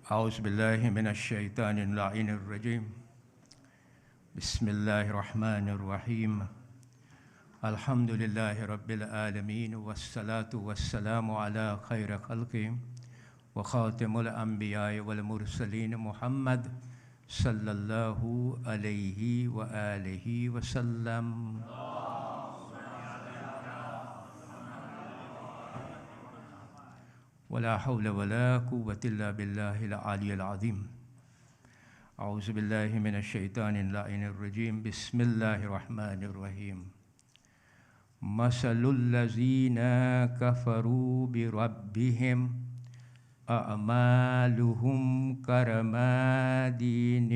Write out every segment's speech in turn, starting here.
أعوذ بالله من الشيطان اللعين الرجيم بسم الله الرحمن الرحيم الحمد لله رب العالمين والصلاة والسلام على خير خلقه وخاتم الأنبياء والمرسلين محمد صلى الله عليه وآله وسلم ولا حول ولا قوة إلا بالله العلي العظيم أعوذ بالله من الشيطان اللعين الرجيم بسم الله الرحمن الرحيم مثل الذين كفروا بربهم أعمالهم كرماد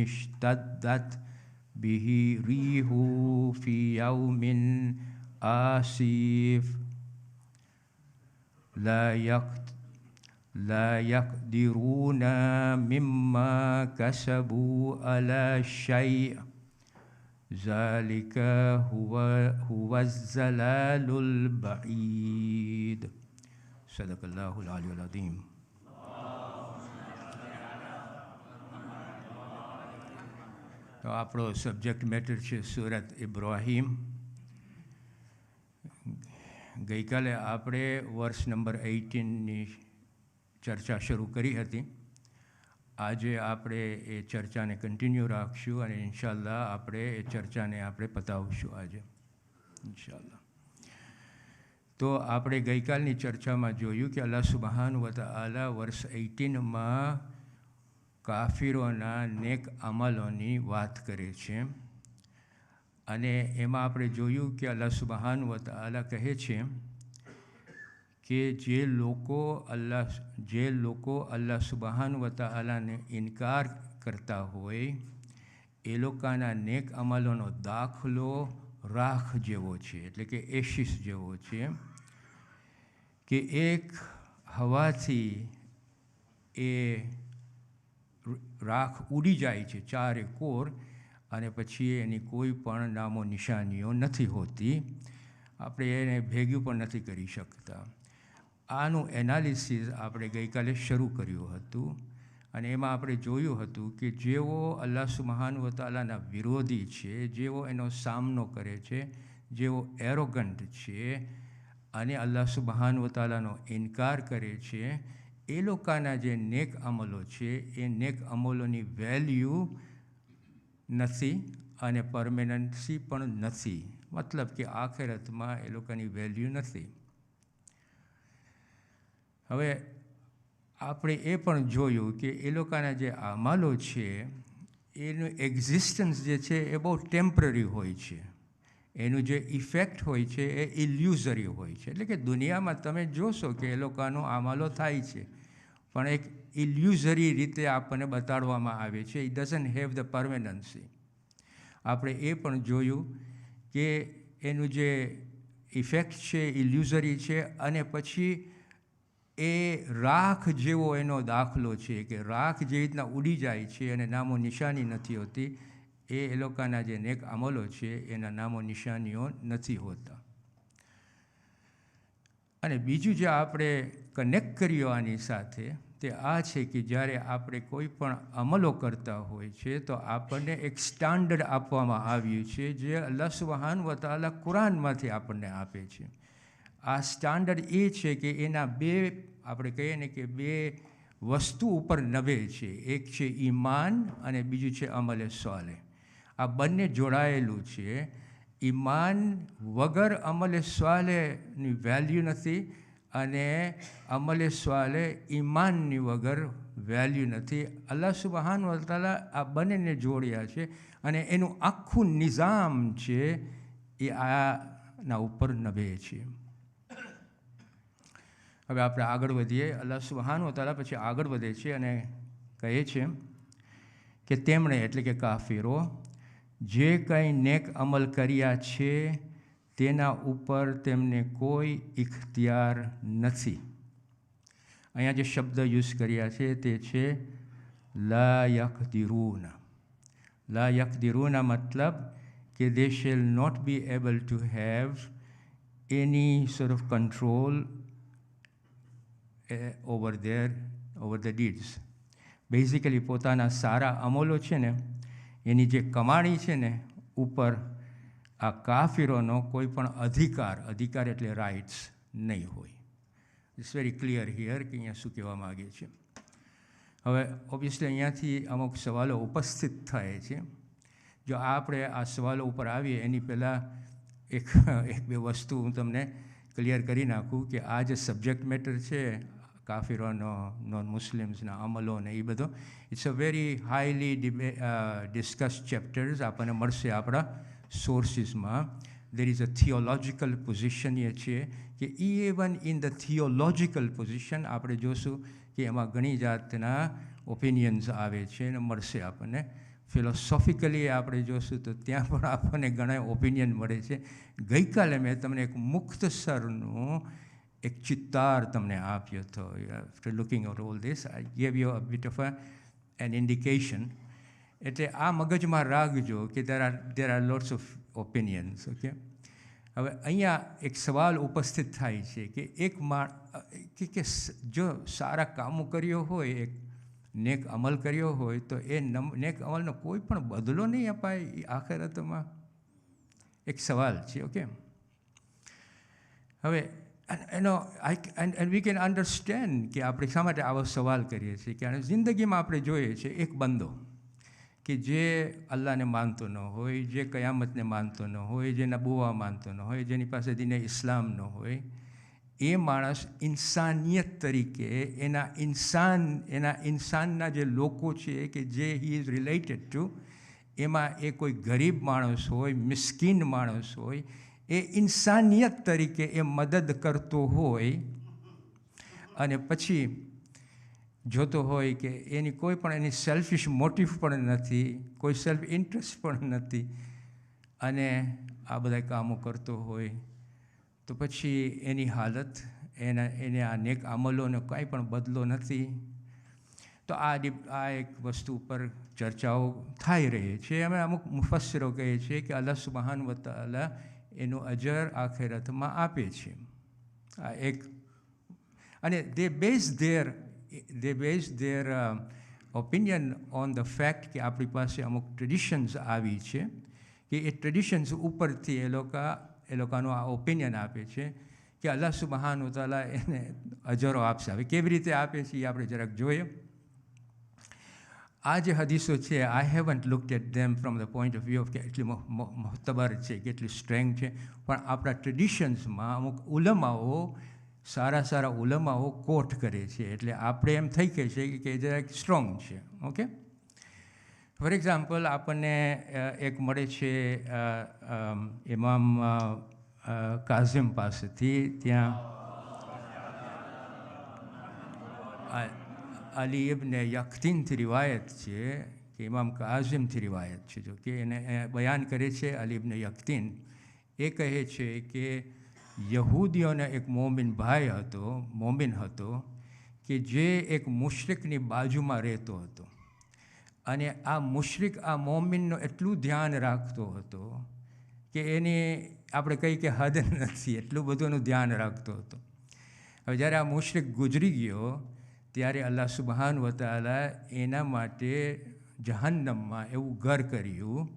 اشتدت به ريح في يوم آسف لا يقدرون مما كسبوا على شيء ذلك هو الزلال البعيد صدق الله العلي العظيم. તો આપણો subject matter છે સૂરત ઇબ્રાહીમ. ગઈકાલે આપણે વર્ષ નંબર 18ની ચર્ચા શરૂ કરી હતી. આજે આપણે એ ચર્ચાને કન્ટિન્યુ રાખશું અને ઇન્શાલ્લાહ આપણે એ ચર્ચાને આપણે પતાવશું આજે ઇન્શાલ્લાહ. તો આપણે ગઈકાલની ચર્ચામાં જોયું કે અલ્લાહ સુબહાન વ તઆલા વર્ષ 18માં કાફિરોના નેક અમલોની વાત કરે છે અને એમાં આપણે જોયું કે અલ્લાહ સુબહાન વ તઆલા કહે છે કે જે લોકો અલ્લાહ સુબહાન વ તઆલાને ઇનકાર કરતા હોય એ લોકોના નેક અમલોનો દાખલો રાખ જેવો છે, એટલે કે એશિસ જેવો છે કે એક હવાથી એ રાખ ઉડી જાય છે ચારે કોર અને પછી એની કોઈ પણ નામો નિશાનીઓ નથી હોતી. આપણે એને ભેગું પણ નથી કરી શકતા. આનું એનાલિસિસ આપણે ગઈકાલે શરૂ કર્યું હતું અને એમાં આપણે જોયું હતું કે જેઓ અલ્લાહ સુબહાન વ તઆલાના વિરોધી છે, જેઓ એનો સામનો કરે છે, જેઓ એરોગન્ટ છે અને અલ્લાહ સુબહાન વ તઆલાનો ઇનકાર કરે છે, એ લોકોના જે નેક અમલો છે એ નેક અમલોની વેલ્યુ નથી અને પરમેનન્સી પણ નથી. મતલબ કે આખિરતમાં એ લોકોની વેલ્યુ નથી. હવે આપણે એ પણ જોયું કે એ લોકોના જે અમલો છે એનું એક્ઝિસ્ટન્સ જે છે એ બહુ ટેમ્પરરી હોય છે. એનું જે ઇફેક્ટ હોય છે એ ઇલ્યુઝરી હોય છે. એટલે કે દુનિયામાં તમે જોશો કે એ લોકોનો અમલો થાય છે પણ એક ઇલ્યુઝરી રીતે આપણને બતાડવામાં આવે છે. It doesn't have the permanency. આપણે એ પણ જોયું કે એનું જે ઇફેક્ટ છે ઇલ્યુઝરી છે અને પછી એ રાખ જેવો એનો દાખલો છે કે રાખ જેવી રીતના ઉડી જાય છે અને નામો નિશાની નથી હોતી. એ લોકોના જે નેક અમલો છે એના નામો નિશાનીઓ નથી હોતા. અને બીજું જે આપણે કનેક્ટ કર્યું આની સાથે તે આ છે કે જ્યારે આપણે કોઈ પણ અમલો કરતા હોય છે તો આપણને એક સ્ટાન્ડર્ડ આપવામાં આવ્યું છે જે અલ્લાહ સુબહાન વ તઆલા કુરાનમાંથી આપણને આપે છે. આ સ્ટાન્ડર્ડ એ છે કે એના આપણે કહીએ ને કે બે વસ્તુ ઉપર નભે છે. એક છે ઈમાન અને બીજું છે અમલે સોલે. આ બંને જોડાયેલું છે. ઈમાન વગર અમલે સોલેની વેલ્યુ નથી અને અમલે સોલે ઈમાનની વગર વેલ્યુ નથી. અલ્લાહ સુબહાન વ તઆલા આ બંનેને જોડ્યા છે અને એનું આખું નિઝામ છે એ આના ઉપર નભે છે. હવે આપણે આગળ વધીએ. અલ્લાહ સુબહાન વ તઆલા પછી આગળ વધે છે અને કહે છે કે તેમણે એટલે કે કાફિરો જે કંઈ નેક અમલ કર્યા છે તેના ઉપર તેમને કોઈ ઇખ્તિયાર નથી. અહીંયા જે શબ્દ યુઝ કર્યા છે તે છે લા યકદિરૂન. લા યકદિરૂના મતલબ કે they shall not be able to have any sort of control over the deeds. Basically પોતાના સારા અમલો છે ને એની જે કમાણી છે ને ઉપર આ કાફિરોનો કોઈ પણ અધિકાર એટલે રાઇટ્સ નહીં હોય. ઇટ્સ વેરી ક્લિયર હિયર કે અહીંયા શું કહેવા માગે છે. હવે ઓબ્વિયસલી અહીંયાથી અમુક સવાલો ઉપસ્થિત થાય છે. જો આપણે આ સવાલો ઉપર આવીએ એની પહેલાં એક બે વસ્તુ હું તમને ક્લિયર કરી નાખું કે આ જે સબ્જેક્ટ મેટર છે કાફિરોનો, નોન મુસ્લિમ્સના અમલો ને એ બધો, it's a very highly discuss chapters આપણને મળશે આપણા સોર્સિસમાં. દેર ઇઝ અ થિયોલોજિકલ પોઝિશન એ છે કે ઇવન ઇન ધ થિયોલોજિકલ પોઝિશન આપણે જોશું કે એમાં ઘણી જાતના ઓપિનિયન્સ આવે છે અને મળશે આપણને. ફિલોસોફિકલી આપણે જોશું તો ત્યાં પણ આપણને ઘણા ઓપિનિયન મળે છે. ગઈકાલે મેં તમને એક મુખ્તસરનું એક ચિત્તાર તમને આપ્યો હતો. After looking over all this I gave you a bit of an indication. એટલે આ મગજમાં રાખજો કે there are lots of opinions. Okay, હવે અહીંયા એક સવાલ ઉપસ્થિત થાય છે કે એક કે જો સારા કામો કર્યો હોય, એક નેક અમલ કર્યો હોય તો એ નેક અમલનો કોઈ પણ બદલો નહીં અપાય આખિરતમાં? એક સવાલ છે. ઓકે, હવે એનો એન્ડ વી કેન અન્ડરસ્ટેન્ડ કે આપણે શા માટે આવો સવાલ કરીએ છીએ. કે જિંદગીમાં આપણે જોઈએ છીએ એક બંદો કે જે અલ્લાહને માનતો ન હોય, જે કયામતને માનતો ન હોય, જે નબુવા માનતો ન હોય, જેની પાસે દીને ઇસ્લામ ન હોય, એ માણસ ઇન્સાનિયત તરીકે એના ઇન્સાનના જે લોકો છે કે જે હી ઇઝ રિલેટેડ ટુ, એમાં એ કોઈ ગરીબ માણસ હોય, મિસ્કીન માણસ હોય, એ ઇન્સાનિયત તરીકે એ મદદ કરતો હોય અને પછી જોતો હોય કે એની કોઈ પણ એની સેલ્ફિશ મોટિવ પણ નથી, કોઈ સેલ્ફ ઇન્ટરેસ્ટ પણ નથી, અને આ બધા કામો કરતો હોય તો પછી એની હાલત એને આ નેક અમલોનો કાંઈ પણ બદલો નથી. તો આ એક વસ્તુ ઉપર ચર્ચાઓ થઈ રહી છે. અમે અમુક મુફસ્સિરો કહે છે કે અલ્લાહ સુબ્હાનહુ વ તઆલા એનું અજર આખિરતમાં આપે છે. આ એક, અને they base their opinion on the fact કે આપણી પાસે અમુક ટ્રેડિશન્સ આવી છે કે એ ટ્રેડિશન્સ ઉપરથી એ લોકોનો આ ઓપિનિયન આપે છે કે અલ્લાહ સુબ્હાનહુ તઆલા એને અજરો આપશે. હવે કેવી રીતે આપે છે એ આપણે જરાક જોઈએ. આ જે હદીસો છે, I haven't looked at them from the point of view of કે એટલી મોહતબર છે, કેટલી સ્ટ્રેંગ છે, પણ આપણા ટ્રેડિશન્સમાં અમુક ઉલમાઓ, સારા ઉલમાઓ કોટ કરે છે, એટલે આપણે એમ થઈ કહે છે કે જરાક સ્ટ્રોંગ છે. ઓકે, ફોર એક્ઝામ્પલ આપણને એક મળે છે ઇમામ કાઝિમ પાસેથી. ત્યાં અલી ઇબ્ન યક્તિનથી રિવાયત છે કે ઇમામ કાઝિમથી રિવાયત છે, જો કે એને બયાન કરે છે અલી ઇબ્ન યક્તિન. એ કહે છે કે યહૂદીઓનો એક મોમિન હતો કે જે એક મુશ્રિકની બાજુમાં રહેતો હતો, અને આ મુશ્રિક આ મોમિનનું એટલું ધ્યાન રાખતો હતો કે એની આપણે કહીએ કે હદ નથી, એટલું બધું એનું ધ્યાન રાખતો હતો. હવે જ્યારે આ મુશ્રિક ગુજરી ગયો ત્યારે અલ્લાહ સુબ્હાનહુ વ તઆલા એના માટે જહન્નમમાં એવું ઘર કર્યું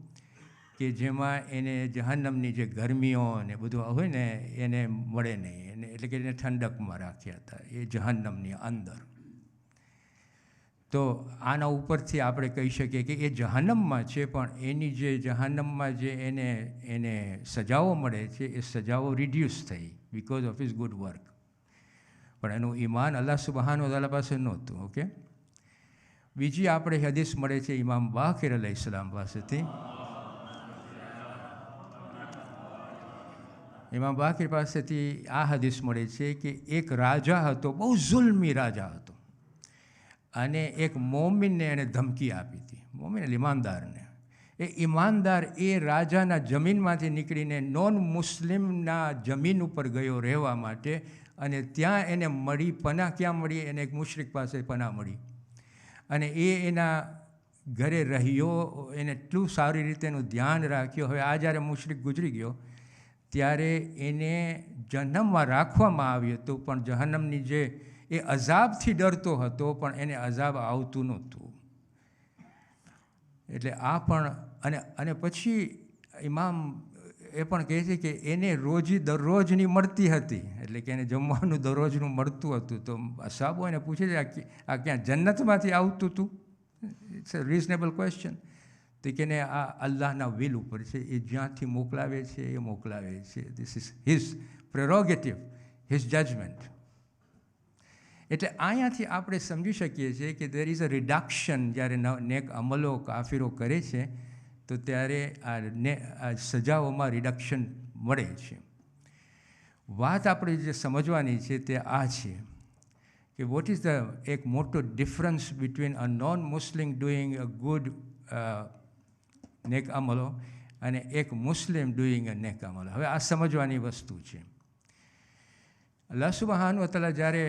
કે જેમાં એને જહન્નમની જે ગરમીઓ ને બધું હોય ને એને મળે નહીં, એટલે કે એને ઠંડકમાં રાખ્યા હતા એ જહન્નમની અંદર. તો આના ઉપરથી આપણે કહી શકીએ કે એ જહન્નમમાં છે, પણ એની જે જહન્નમમાં જે એને સજાઓ મળે છે એ સજાઓ રિડ્યુસ થઈ because of his good work. પણ એનું ઈમાન અલ્લાહ સુબ્હાનહુ વ તઆલા પાસે નહોતું. ઓકે, બીજી આપણે હદીસ મળે છે ઇમામ બાકિર અલૈહિસ્સલામ પાસેથી. ઇમામ બાકિર પાસેથી આ હદીસ મળે છે કે એક રાજા હતો, બહુ ઝુલ્મી રાજા હતો, અને એક મોમિનને એને ધમકી આપી હતી. મોમિન એટલે ઈમાનદારને. એ ઈમાનદાર એ રાજાના જમીનમાંથી નીકળીને નોન મુસ્લિમના જમીન ઉપર ગયો રહેવા માટે, અને ત્યાં એને મળી પનાહ. ક્યાં મળી? એને એક મુશ્રિક પાસે પનાહ મળી, અને એના ઘરે રહ્યો, એને એટલું સારી રીતે એનું ધ્યાન રાખ્યું. હવે આ જ્યારે મુશ્રિક ગુજરી ગયો ત્યારે એને જહન્નમમાં રાખવામાં આવ્યું હતું, પણ જહન્નમની જે એ અઝાબથી ડરતો હતો, પણ એને અઝાબ આવતું નહોતું. એટલે આ પણ અને પછી ઇમામ એ પણ કહે છે કે એને દરરોજની મળતી હતી, એટલે કે એને જમવાનું દરરોજનું મળતું હતું. તો સાહેબો એને પૂછે છે આ ક્યાં જન્નતમાંથી આવતું હતું? It's a reasonable question. તો કે ને આ અલ્લાહના વિલ ઉપર છે, એ જ્યાંથી મોકલાવે છે એ મોકલાવે છે. This is his prerogative, his judgement. એટલે અહીંયાથી આપણે સમજી શકીએ છીએ કે દેર ઇઝ અ રિડક્શન. જ્યારે નેક અમલો કાફીરો કરે છે તો ત્યારે આ સજાઓમાં રિડક્શન મળે છે. વાત આપણે જે સમજવાની છે તે આ છે કે વોટ ઇઝ એક મોટો difference between a non Muslim doing a good નેક અમલો અને એક મુસ્લિમ ડુઈંગ અ નેક અમલો. હવે આ સમજવાની વસ્તુ છે. અલ્લાહ સુબ્હાનહુ વ તઆલા જ્યારે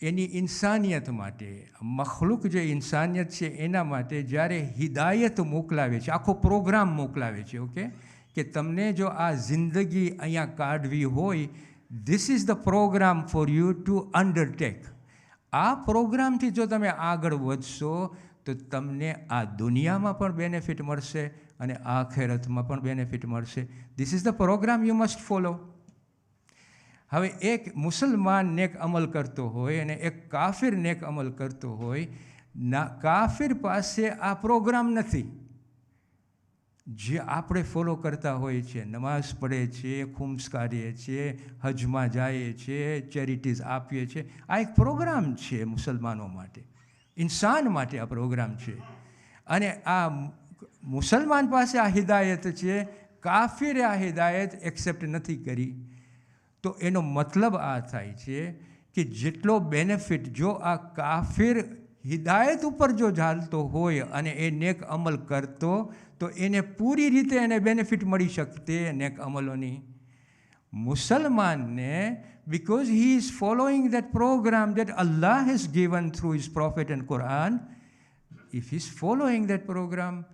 એની ઇન્સાનિયત માટે, મખલુક જે ઇન્સાનિયત છે એના માટે જ્યારે હિદાયત મોકલાવે છે, આખો પ્રોગ્રામ મોકલાવે છે, ઓકે, કે તમને જો આ જિંદગી અહીંયા કાઢવી હોય, this is the programme for you to undertake. આ પ્રોગ્રામથી જો તમે આગળ વધશો તો તમને આ દુનિયામાં પણ બેનિફિટ મળશે અને આખેરતમાં પણ બેનિફિટ મળશે. This is the program you must follow. હવે એક મુસલમાન નેક અમલ કરતો હોય અને એક કાફિર નેક અમલ કરતો હોય, કાફિર પાસે આ પ્રોગ્રામ નથી જે આપણે ફોલો કરતા હોઈએ છીએ. નમાઝ પઢે છે, ખુમ્સ કાઢીએ છીએ, હજમાં જઈએ છીએ, ચેરિટીઝ આપીએ છીએ. આ એક પ્રોગ્રામ છે મુસલમાનો માટે, ઇન્સાન માટે આ પ્રોગ્રામ છે. અને આ મુસલમાન પાસે આ હિદાયત છે, કાફિરે આ હિદાયત એક્સેપ્ટ નથી કરી. તો એનો મતલબ આ થાય છે કે જેટલો બેનિફિટ જો આ કાફિર હિદાયત ઉપર જો ચાલતો હોય અને એ નેક અમલ કરતો તો એને પૂરી રીતે એને બેનિફિટ મળી શકતે નેક અમલોની. મુસલમાનને because he is following that program that Allah has given through his prophet and Quran, if he is following that program,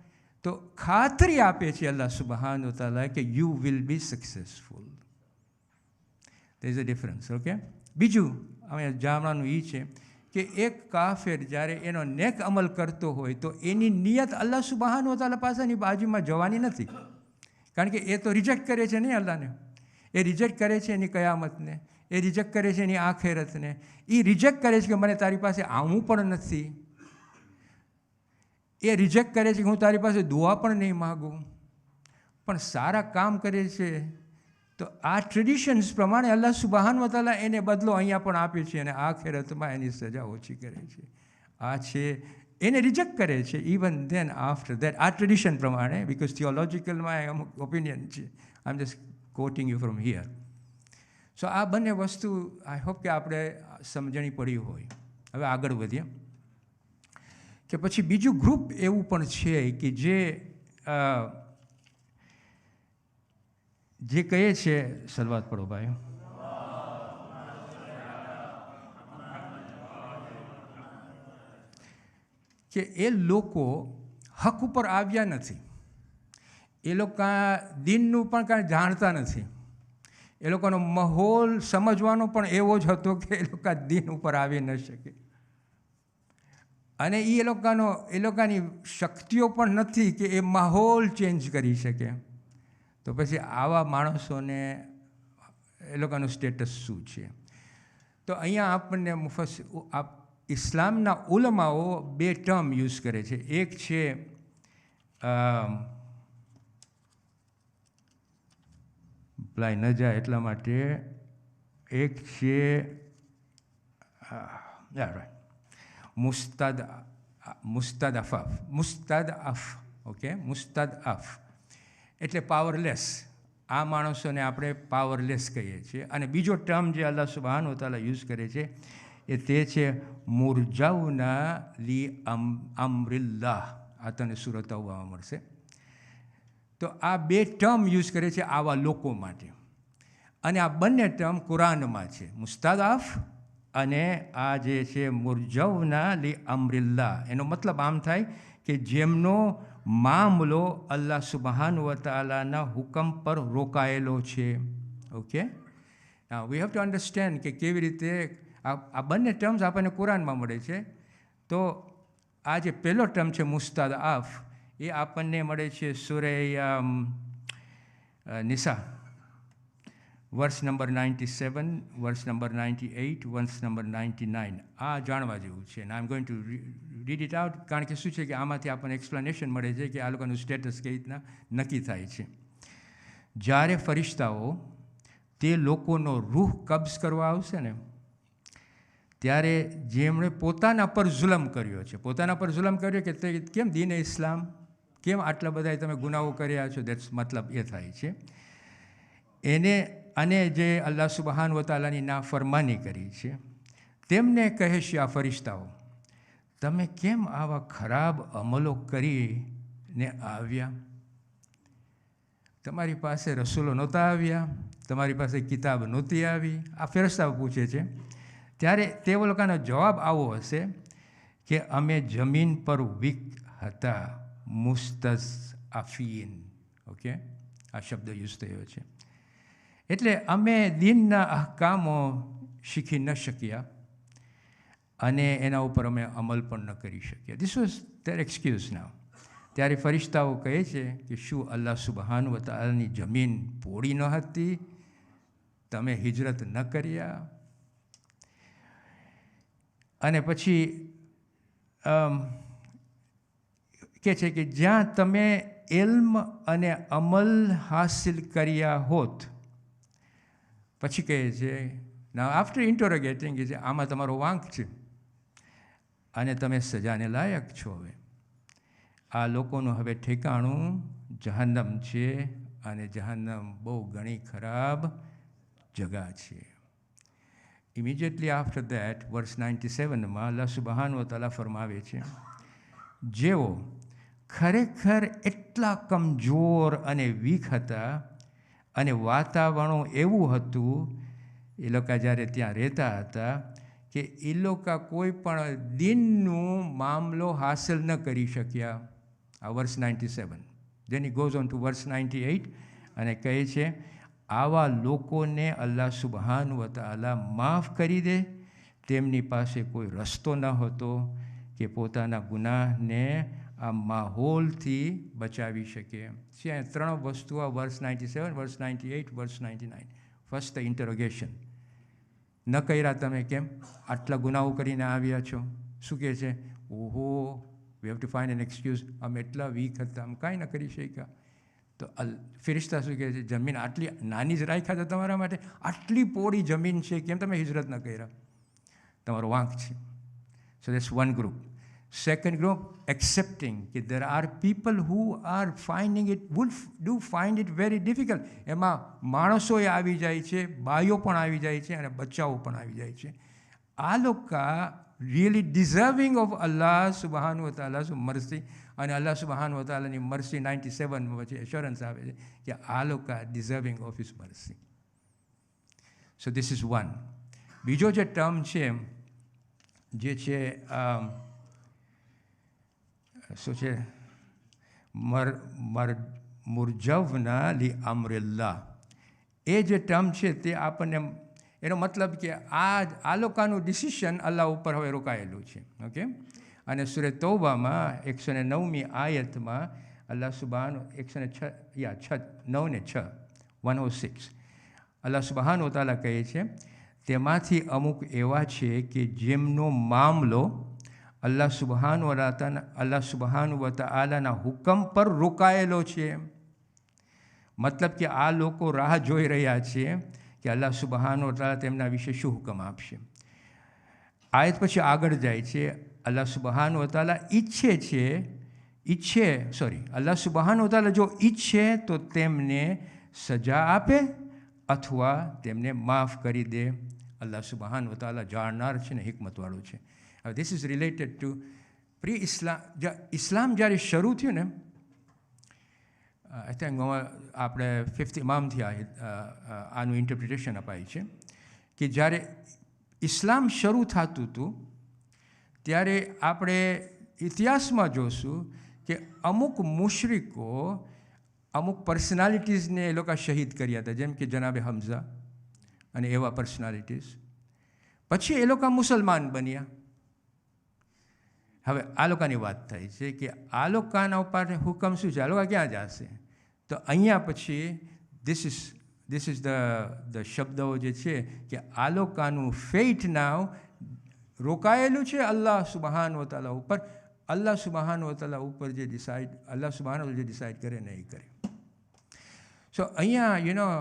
તો ખાતરી આપે છે અલ્લાહ સુબ્હાનહુ વ તઆલા કે you will be successful. there is a difference, okay? બીજું અહીંયા જાણવાનું એ છે કે એક કાફિર જ્યારે એનો નેક અમલ કરતો હોય તો એની નિયત અલ્લાહ સુબ્હાનહુ વ તઆલા પાસેની બાજુમાં જવાની નથી, કારણ કે એ તો રિજેક્ટ કરે છે નહીં અલ્લાહને. એ રિજેક્ટ કરે છે એની કયામતને, એ રિજેક્ટ કરે છે એની આખેરતને, એ રિજેક્ટ કરે છે કે મને તારી પાસે આવવું પણ નથી, એ રિજેક્ટ કરે છે કે હું તારી પાસે દુઆ પણ નહીં માગું. પણ સારા કામ કરે છે તો આ ટ્રેડિશન્સ પ્રમાણે અલ્લાહ સુબ્હાનહુ વ તઆલા એને બદલો અહીંયા પણ આપે છે અને આખેરતમાં એની સજા ઓછી કરે છે. આ છે એને રિજેક્ટ કરે છે ઇવન ધેન આફ્ટર દેટ, આ ટ્રેડિશન પ્રમાણે, બિકોઝ થિયોલોજિકલમાં અમુક ઓપિનિયન છે. I am just quoting you from here. So આ બંને વસ્તુ આઈ હોપ કે આપણે સમજણી પડી હોય. હવે આગળ વધીએ કે પછી બીજું ગ્રુપ એવું પણ છે કે જે કહે છે, સલવાત પડો ભાઈ, કે એ લોકો હક ઉપર આવ્યા નથી, એ લોકો દીનનું પણ કાંઈ જાણતા નથી, એ લોકોનો માહોલ સમજવાનો પણ એવો જ હતો કે એ લોકો દીન ઉપર આવી ન શકે, અને એ લોકોની શક્તિઓ પણ નથી કે એ માહોલ ચેન્જ કરી શકે. તો પછી આવા માણસોને એ લોકોનું સ્ટેટસ શું છે? તો અહીંયા આપણને ઇસ્લામના ઉલમાઓ બે ટર્મ યુઝ કરે છે. એક છે ભલાઈ ન જાય એટલા માટે, એક છે મુસ્તદઅફ, ઓકે, મુસ્તદઅફ એટલે પાવરલેસ. આ માણસોને આપણે પાવરલેસ કહીએ છીએ. અને બીજો ટર્મ જે અલ્લાહ સુબ્હાનહુ વ તઆલા યુઝ કરે છે એ તે છે મુરજાઉના લી અમરિલ્લાહ. આ તને સૂરત તૌબામાં મળશે. તો આ બે ટર્મ યુઝ કરે છે આવા લોકો માટે, અને આ બંને ટર્મ કુરાનમાં છે, મુસ્તદઅફ અને આ જે છે મુરજાઉના લી અમરિલ્લાહ. એનો મતલબ આમ થાય કે જેમનો મામલો અલ્લાહ સુબ્હાનહુ વ તઆલાના હુકમ પર રોકાયેલો છે. Okay, we have to understand કે કેવી રીતે આ બંને ટર્મ્સ આપણને કુરાનમાં મળે છે. તો આ જે પહેલો ટર્મ છે મુસ્તદઅફ, એ આપણને મળે છે સૂરે નિસા, verse number 97, verse number 98, verse number 99. આ જાણવા જેવું છે. અને I am going to read it out, કારણ કે શું છે કે આમાંથી આપણને એક્સપ્લેનેશન મળે છે કે આ લોકોનું સ્ટેટસ કઈ રીતના નક્કી થાય છે. જ્યારે ફરિશ્તાઓ તે લોકોનો રૂહ કબ્ઝ કરવા આવશે ને, ત્યારે જેમણે પોતાના પર જુલમ કર્યો છે, પોતાના પર જુલમ કર્યો કે તે કેમ દીને ઇસ્લામ, કેમ આટલા બધા તમે ગુનાઓ કર્યા છો, દેટ્સ મતલબ એ થાય છે એને. અને જે અલ્લાહ સુબહાન વ તઆલાની નાફરમાની કરી છે તેમને કહે છે આ ફરિશ્તાઓ, તમે કેમ આવા ખરાબ અમલો કરીને આવ્યા? તમારી પાસે રસૂલો નહોતા આવ્યા, તમારી પાસે કિતાબ નહોતી આવી? આ ફરિશ્તાઓ પૂછે છે. ત્યારે તે લોકોનો જવાબ આવો હશે કે અમે જમીન પર વીક હતા, મુસ્તઝઆફીન. ઓકે, આ શબ્દ યુઝ થયો છે. એટલે અમે દીનના અહકામો શીખી ન શક્યા અને એના ઉપર અમે અમલ પણ ન કરી શક્યા. ધીસ વોઝ ધેર એક્સક્યુઝ નાઉ. ત્યારે ફરિશ્તાઓ કહે છે કે શું અલ્લાહ સુબહાન વ તઆલાની જમીન પોળી ન હતી? તમે હિજરત ન કર્યા? અને પછી કહે છે કે જ્યાં તમે ઇલ્મ અને અમલ હાસિલ કર્યા હોત. પછી કહે છે, નાઉ આફ્ટર ઇન્ટરોગેટિંગ, કે આમાં તમારો વાંક છે અને તમે સજાને લાયક છો. હવે આ લોકોનું હવે ઠેકાણું જહન્નમ છે અને જહન્નમ બહુ ઘણી ખરાબ જગા છે. ઇમિડિયેટલી આફ્ટર દેટ, વર્સ 97માં અલ્લાહ સુબહાન વ તઆલા ફરમાવે છે, જેઓ ખરેખર એટલા કમજોર અને વીક હતા અને વાતાવરણ એવું હતું, એ લોકો જ્યારે ત્યાં રહેતા હતા, કે એ લોકો કોઈ પણ દીનનું મામલો હાંસલ ન કરી શક્યા. આ વર્સ 97. then he goes on to verse 98 અને કહે છે, આવા લોકોને અલ્લાહ સુબહાન વ તઆલા માફ કરી દે. તેમની પાસે કોઈ રસ્તો ન હતો કે પોતાના ગુનાહને આ માહોલથી બચાવી શકે. ત્યાં 3 વસ્તુઓ, વર્સ 97, વર્સ 98, વર્સ 99. ફર્સ્ટ ધ ઇન્ટરોગેશન, ન કર્યા તમે કેમ? આટલા ગુનાઓ કરીને આવ્યા છો. શું કહે છે? ઓહો, we have to find N excuse, અમે એટલા વીક હતા, અમે કાંઈ ન કરી શક્યા. તો ફિરિશ્તા શું કહે છે? જમીન આટલી નાની જ રાખ્યા હતા તમારા માટે? આટલી પોળી જમીન છે, કેમ તમે હિજરત ન કર્યા? તમારો વાંક છે. સો that's one group. Second group, accepting that there are people who are finding it, do find it very difficult. એમાં માણસોએ આવી જાય છે, બાઈઓ પણ આવી જાય છે અને બચ્ચાઓ પણ આવી જાય છે. આ લોકો really deserving of Allah subhanahu wa ta'ala's mercy, અને અલ્લાહ સુબહાન વ તઆલાની મર્સી 97 પછી એશ્યોરન્સ આવે છે કે આ લોકો deserving of his mercy. So this is one. બીજો જે ટર્મ છે, જે છે શું છે? મુરજવના લી અમરિલ્લાહ. એ જે ટર્મ છે તે આપણને, એનો મતલબ કે આ લોકોનું ડિસિશન અલ્લાહ ઉપર હવે રોકાયેલું છે. ઓકે, અને સૂરે તૌબામાં 109મી આયતમાં અલ્લાહ સુબહાન 106 અલ્લાહ સુબહાન વ તઆલા કહે છે, તેમાંથી અમુક એવા છે કે જેમનો મામલો અલ્લાહ સુબહાન વ તઆલાના હુકમ પર રોકાયેલો છે. મતલબ કે આ લોકો રાહ જોઈ રહ્યા છે કે અલ્લાહ સુબહાન વ તઆલા તેમના વિશે શું હુકમ આપશે. આયત પછી આગળ જાય છે, અલ્લાહ સુબહાન વ તઆલા અલ્લાહ સુબહાન વ તઆલા જો ઈચ્છે તો તેમને સજા આપે અથવા તેમને માફ કરી દે. અલ્લાહ સુબહાન વ તઆલા જાણનાર છે ને હિકમતવાળું છે. This is related to pre-Islam. ઇસ્લામ જ્યારે શરૂ થયું ને, આઈ થિંક આપણે 5th ઇમામથી આનું ઇન્ટરપ્રિટેશન અપાય છે કે જ્યારે ઇસ્લામ શરૂ થતું હતું ત્યારે આપણે ઇતિહાસમાં જોશું કે અમુક મુશરિકો અમુક પર્સનાલિટીઝને એ લોકો શહીદ કર્યા હતા, જેમ કે જનાબે હમઝા અને એવા પર્સનાલિટીઝ. પછી એ લોકો મુસલમાન બન્યા. હવે આ લોકોની વાત થાય છે કે આ લોકોના ઉપર હુકમ શું છે, આ લોકો ક્યાં જશે? તો અહીંયા પછી ધીસ ઇઝ ધ શબ્દો જે છે કે આ લોકોનું ફેઇટ નાવ રોકાયેલું છે અલ્લાહ સુબહાન વ તઆલા ઉપર. અલ્લાહ સુબહાન વ તઆલા ઉપર જે અલ્લાહ સુબહાન જે ડિસાઇડ કરે ને એ કરે. સો અહીંયા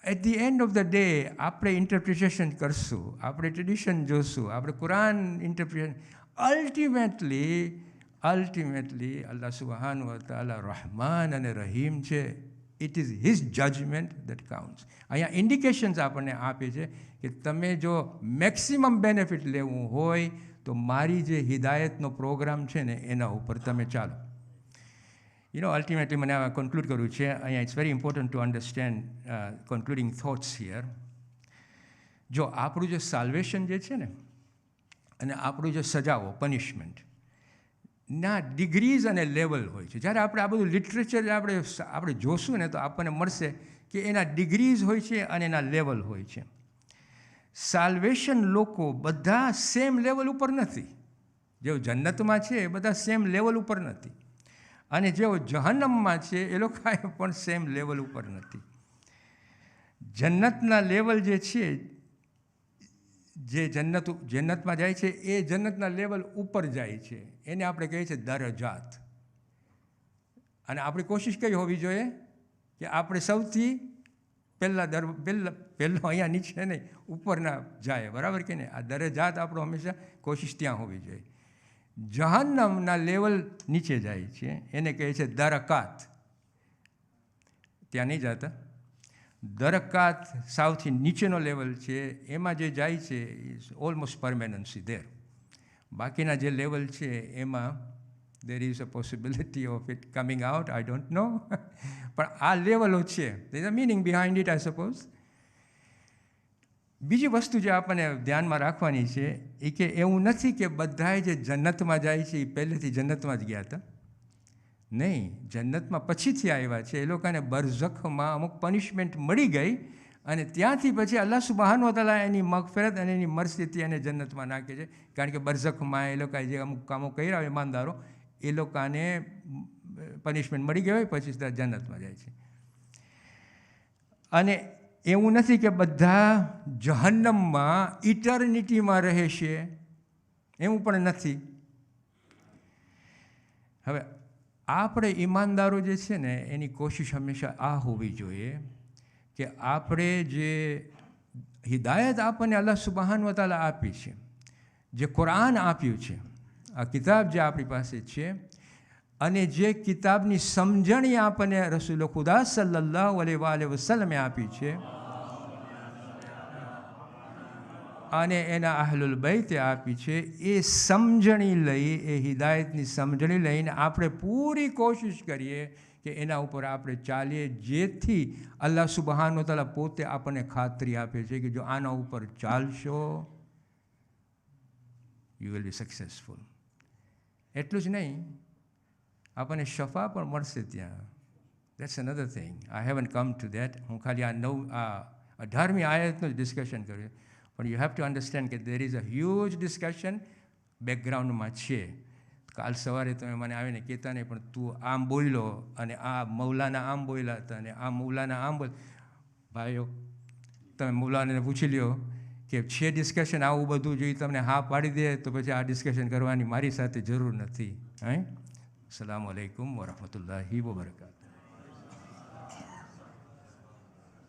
at the end of the day આપણે ઇન્ટરપ્રિટેશન કરશું, આપણે ટ્રેડિશન જોશું, આપણે કુરાન ઇન્ટરપ્રિટેશન, અલ્ટિમેટલી અલ્લાહ સુબહાન વ તઆલા રહમાન અને રહીમ છે. It is his judgement that counts. અહીંયા ઇન્ડિકેશન્સ આપણને આપે છે કે તમે જો મેક્સિમમ બેનિફિટ લેવું હોય તો મારી જે હિદાયતનો પ્રોગ્રામ છે ને એના ઉપર તમે ચાલો. અલ્ટિમેટલી મને આ કન્ક્લુડ કરવું છે. અહીંયા it's very important to understand concluding thoughts here. જો આપણું જે સાલ્વેશન જે છે ને અને આપણું જે સજાઓ પનિશમેન્ટ ના ડિગ્રીઝ અને લેવલ હોય છે. જ્યારે આપણે આ બધું લિટરેચર આપણે જોશું ને તો આપણને મળશે કે એના ડિગ્રીઝ હોય છે અને એના લેવલ હોય છે. સાલ્વેશન લોકો બધા સેમ લેવલ ઉપર નથી. જેઓ જન્નતમાં છે એ બધા સેમ લેવલ ઉપર નથી, અને જેઓ જહન્નમમાં છે એ લોકો પણ સેમ લેવલ ઉપર નથી. જન્નતના લેવલ જે છે, જે જન્નતમાં જાય છે એ જન્નતના લેવલ ઉપર જાય છે, એને આપણે કહીએ છીએ દરજાત. અને આપણી કોશિશ કઈ હોવી જોઈએ કે આપણે સૌથી પહેલો અહીંયા નીચે નહીં ઉપરના જાય, બરાબર કે નહીં? આ દરજાત આપણો હંમેશા કોશિશ ત્યાં હોવી જોઈએ. જહન્નમના લેવલ નીચે જાય છે, એને કહે છે દરકાત. ત્યાં નહીં જતા. દરકાત સૌથી નીચેનો લેવલ છે, એમાં જે જાય છે ઇઝ ઓલમોસ્ટ પરમેનન્સી દેર. બાકીના જે લેવલ છે એમાં દેર is a possibility of it coming out, I don't know. પણ આ લેવલો છે, દેર is a meaning behind it, I suppose. બીજી વસ્તુ જે આપણને ધ્યાનમાં રાખવાની છે એ કે એવું નથી કે બધાએ જે જન્નતમાં જાય છે એ પહેલેથી જન્નતમાં જ ગયા હતા. નહીં, જન્નતમાં પછીથી આવ્યા છે. એ લોકોને બરઝખમાં અમુક પનિશમેન્ટ મળી ગઈ અને ત્યાંથી પછી અલ્લાહ સુબહાન વ તઆલા એની મગફિરત અને એની મરસીથી એને જન્નતમાં નાખે છે. કારણ કે બરઝખમાં એ લોકોએ જે અમુક કામો કર્યા હોય ઈમાનદારો, એ લોકોને પનિશમેન્ટ મળી ગઈ હોય પછી જન્નતમાં જાય છે. અને એવું નથી કે બધા જહન્નમમાં ઇટર્નિટીમાં રહેશે, એવું પણ નથી. હવે આપણે ઈમાનદારો જે છે ને એની કોશિશ હંમેશા આ હોવી જોઈએ કે આપણે જે હિદાયત આપણને અલ્લાહ સુબહાન વ તઆલા આપી છે, જે કુરાન આપ્યું છે, આ કિતાબ જે આપણી પાસે છે, અને જે કિતાબની સમજણી આપણને રસૂલ ખુદા સલ્લલ્લાહુ અલૈહિ વસલ્લમે આપી છે અને એના અહલુલ બૈતે આપી છે, એ સમજણી લઈ, એ હિદાયતની સમજણી લઈને આપણે પૂરી કોશિશ કરીએ કે એના ઉપર આપણે ચાલીએ, જેથી અલ્લાહ સુબહાન વ તઆલા પોતે આપણને ખાતરી આપે છે કે જો આના ઉપર ચાલશો યુ વિલ બી સક્સેસફુલ. એટલું જ નહીં, આપણને શફા પણ મળશે ત્યાં. That's another thing. I haven't come to that. હું ખાલી આ 18મી આયતનું જ ડિસ્કશન કર્યું. પણ યુ હેવ ટુ અન્ડરસ્ટેન્ડ કે there is a huge discussion બેકગ્રાઉન્ડમાં છે. કાલ સવારે તમે મને આવીને કહેતા નહીં પણ તું આમ બોલ્યો અને આ મૌલાના આમ બોલ્યા હતા અને આ મૌલાના આમ બોલ. ભાઈઓ, તમે મૌલાને પૂછી લ્યો કે છે ડિસ્કશન આવું બધું જોઈએ, તમને હા પાડી દે તો પછી આ ડિસ્કશન કરવાની મારી સાથે જરૂર નથી. અસલામુ અલૈકુમ વરહમતુલ્લાહિ વબરકાતુહુ.